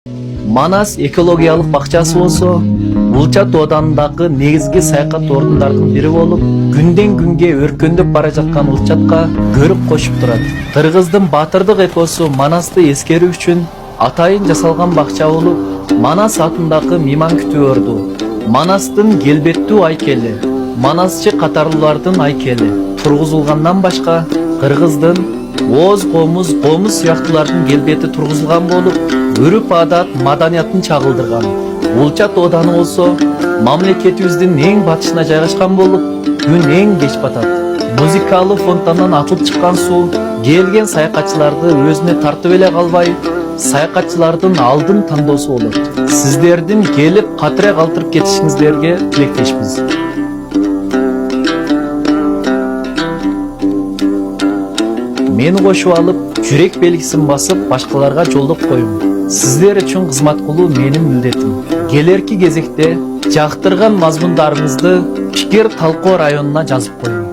Манас экологиялык бакчасы болсо, Улчат Оданындагы негизги саякат ордундардын бири болуп, күндөн күнгө өркөндөп бара жаткан Улчатка көрүк кошуп турат. Кыргыздын баатырдык эпосу Манасты эскерүү үчүн атайын жасалган бакча болуп, Манас атындагы мейман күтүү Манастын келбеттүү айкели, манасчы катарлуулардын айкели тургузулгандан башка, Кыргыздын Оз комуз сыяктуулардын келбети тургузулган болуп, өрүп адат маданиятын чагылдырган. Улчат Оданы болсо, мамлекетибиздин эң батышына жайгашкан болуп, күн эң кеч батат. Музыкалуу фонтандан атылып чыккан суу келген саякатчыларды өзүнө тартып эле калбай, саякатчылардын алдын тандоосу болот. Сиздердин келип катыра калтырып кетишиңиздерге тилектешпиз. Мени кошуп алып, жүрек белгисин басып, башкаларга жолдоп коюм. Сиздер үчүн кызмат кылуу менин милдетим. Келерки кезекте жактырган мазмундарыңызды пикир талкуу районуна жазып коюң.